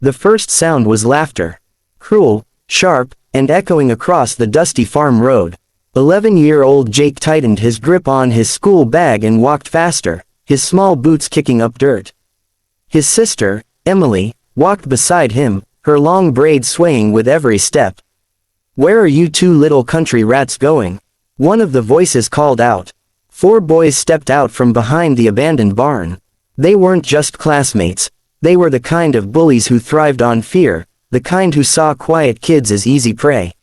The first sound was laughter. Cruel, sharp, and echoing across the dusty farm road. 11-year-old Jake tightened his grip on his school bag and walked faster, his small boots kicking up dirt. His sister, Emily, walked beside him, her long braids swaying with every step. "Where are you two little country rats going?" one of the voices called out. 4 boys stepped out from behind the abandoned barn. They weren't just classmates, they were the kind of bullies who thrived on fear, the kind who saw quiet kids as easy prey.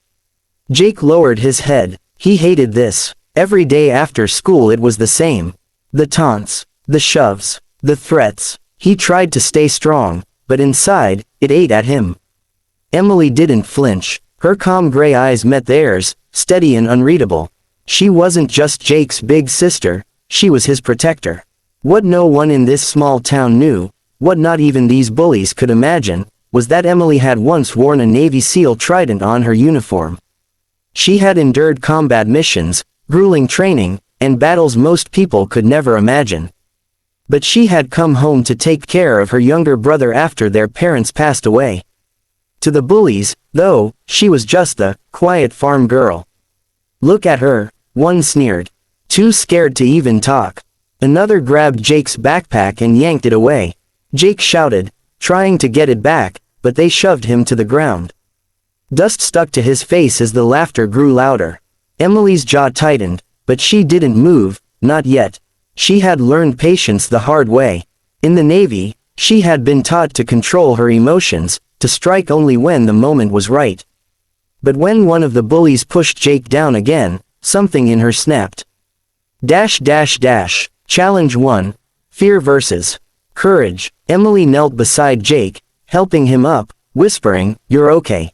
Jake lowered his head. He hated this. Every day after school it was the same. The taunts, the shoves, the threats. He tried to stay strong, but inside, it ate at him. Emily didn't flinch. Her calm gray eyes met theirs, steady and unreadable. She wasn't just Jake's big sister, she was his protector. What no one in this small town knew, what not even these bullies could imagine, was that Emily had once worn a Navy SEAL trident on her uniform. She had endured combat missions, grueling training, and battles most people could never imagine. But she had come home to take care of her younger brother after their parents passed away. To the bullies, though, she was just the quiet farm girl. "Look at her," one sneered. Too scared to even talk. Another grabbed Jake's backpack and yanked it away. Jake shouted, trying to get it back, but they shoved him to the ground. Dust stuck to his face as the laughter grew louder. Emily's jaw tightened, but she didn't move, not yet. She had learned patience the hard way. In the Navy, she had been taught to control her emotions, to strike only when the moment was right. But when one of the bullies pushed Jake down again, something in her snapped. Challenge 1. Fear vs. Courage. Emily knelt beside Jake, helping him up, whispering, "You're okay.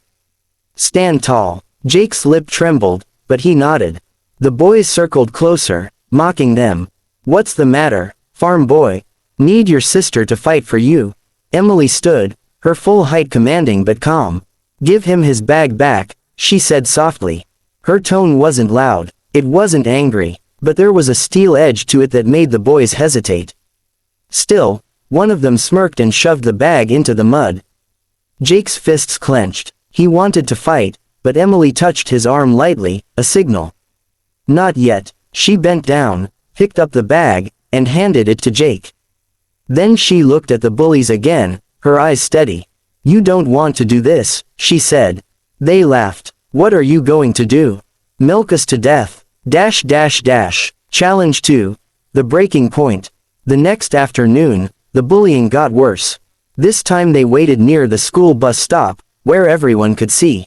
Stand tall." Jake's lip trembled, but he nodded. The boys circled closer, mocking them. "What's the matter, farm boy? Need your sister to fight for you?" Emily stood, her full height commanding but calm. "Give him his bag back," she said softly. Her tone wasn't loud, it wasn't angry, but there was a steel edge to it that made the boys hesitate. Still, one of them smirked and shoved the bag into the mud. Jake's fists clenched. He wanted to fight, but Emily touched his arm lightly, a signal. "Not yet." She bent down, picked up the bag, and handed it to Jake. Then she looked at the bullies again, her eyes steady. "You don't want to do this," she said. They laughed. "What are you going to do? Milk us to death?" Challenge 2. The breaking point. The next afternoon, the bullying got worse. This time they waited near the school bus stop, where everyone could see.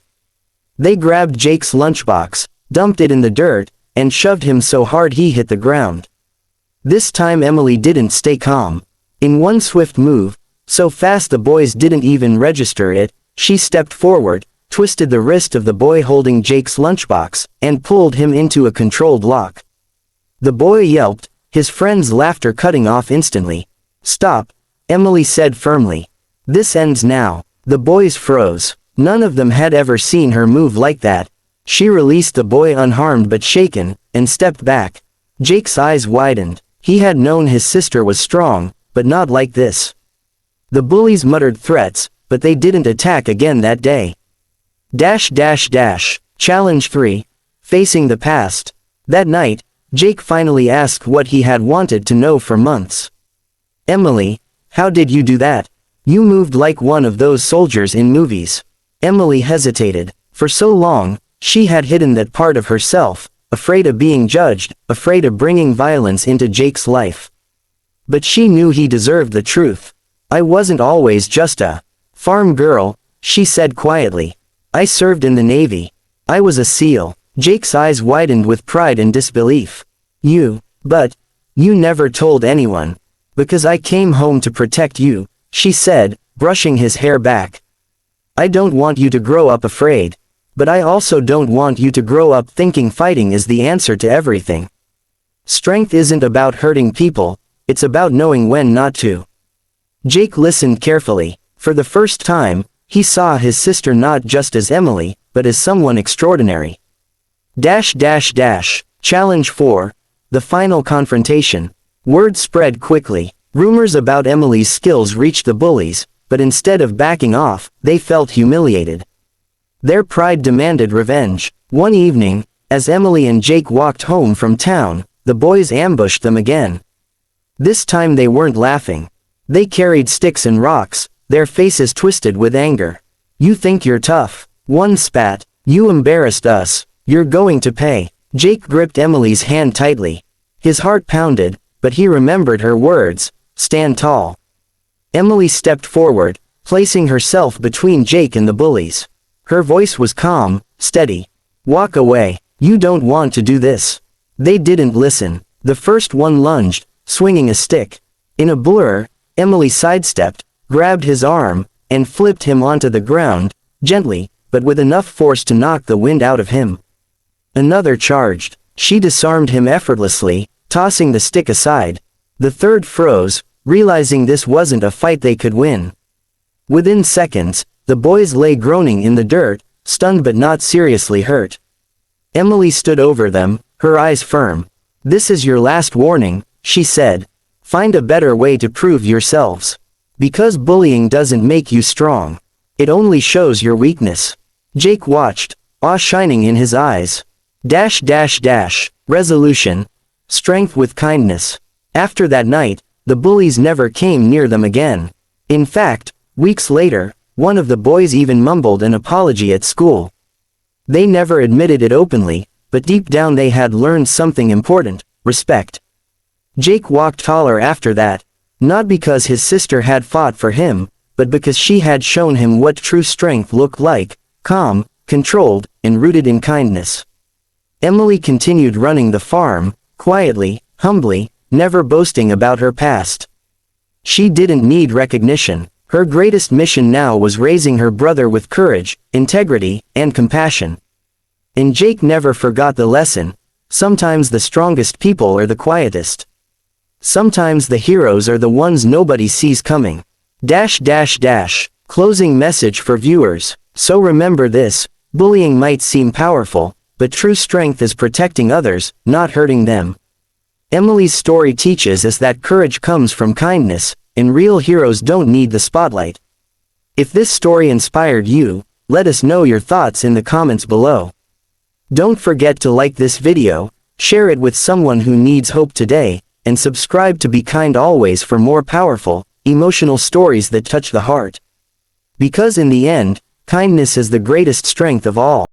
They grabbed Jake's lunchbox, dumped it in the dirt, and shoved him so hard he hit the ground. This time Emily didn't stay calm. In one swift move, so fast the boys didn't even register it, she stepped forward, twisted the wrist of the boy holding Jake's lunchbox, and pulled him into a controlled lock. The boy yelped, his friend's laughter cutting off instantly. "Stop," Emily said firmly. "This ends now." The boys froze. None of them had ever seen her move like that. She released the boy unharmed but shaken, and stepped back. Jake's eyes widened. He had known his sister was strong, but not like this. The bullies muttered threats, but they didn't attack again that day. Challenge 3. Facing the past. That night, Jake finally asked what he had wanted to know for months. "Emily, how did you do that? You moved like one of those soldiers in movies." Emily hesitated. For so long, she had hidden that part of herself, afraid of being judged, afraid of bringing violence into Jake's life. But she knew he deserved the truth. "I wasn't always just a farm girl," she said quietly. "I served in the Navy. I was a SEAL." Jake's eyes widened with pride and disbelief. But you never told anyone." "Because I came home to protect you," she said, brushing his hair back. "I don't want you to grow up afraid. But I also don't want you to grow up thinking fighting is the answer to everything. Strength isn't about hurting people, it's about knowing when not to." Jake listened carefully. For the first time, he saw his sister not just as Emily, but as someone extraordinary. Challenge 4. The final confrontation. Word spread quickly. Rumors about Emily's skills reached the bullies, but instead of backing off, they felt humiliated. Their pride demanded revenge. One evening, as Emily and Jake walked home from town, the boys ambushed them again. This time they weren't laughing. They carried sticks and rocks, their faces twisted with anger. "You think you're tough?" one spat. "You embarrassed us. You're going to pay." Jake gripped Emily's hand tightly. His heart pounded, but he remembered her words, "Stand tall." Emily stepped forward, placing herself between Jake and the bullies. Her voice was calm, steady. "Walk away. You don't want to do this." They didn't listen. The first one lunged, swinging a stick. In a blur, Emily sidestepped, grabbed his arm, and flipped him onto the ground, gently, but with enough force to knock the wind out of him. Another charged. She disarmed him effortlessly, tossing the stick aside. The third froze, realizing this wasn't a fight they could win. Within seconds, the boys lay groaning in the dirt, stunned but not seriously hurt. Emily stood over them, her eyes firm. "This is your last warning," she said. "Find a better way to prove yourselves. Because bullying doesn't make you strong. It only shows your weakness." Jake watched, awe shining in his eyes. Resolution. Strength with kindness. After that night, the bullies never came near them again. In fact, weeks later, one of the boys even mumbled an apology at school. They never admitted it openly, but deep down they had learned something important: respect. Jake walked taller after that, not because his sister had fought for him, but because she had shown him what true strength looked like: calm, controlled, and rooted in kindness. Emily continued running the farm, quietly, humbly, never boasting about her past. She didn't need recognition. Her greatest mission now was raising her brother with courage, integrity, and compassion. And Jake never forgot the lesson: sometimes the strongest people are the quietest. Sometimes the heroes are the ones nobody sees coming. Closing message for viewers. So remember this: bullying might seem powerful, but true strength is protecting others, not hurting them. Emily's story teaches us that courage comes from kindness, and real heroes don't need the spotlight. If this story inspired you, let us know your thoughts in the comments below. Don't forget to like this video, share it with someone who needs hope today, and subscribe to Be Kind Always for more powerful, emotional stories that touch the heart. Because in the end, kindness is the greatest strength of all.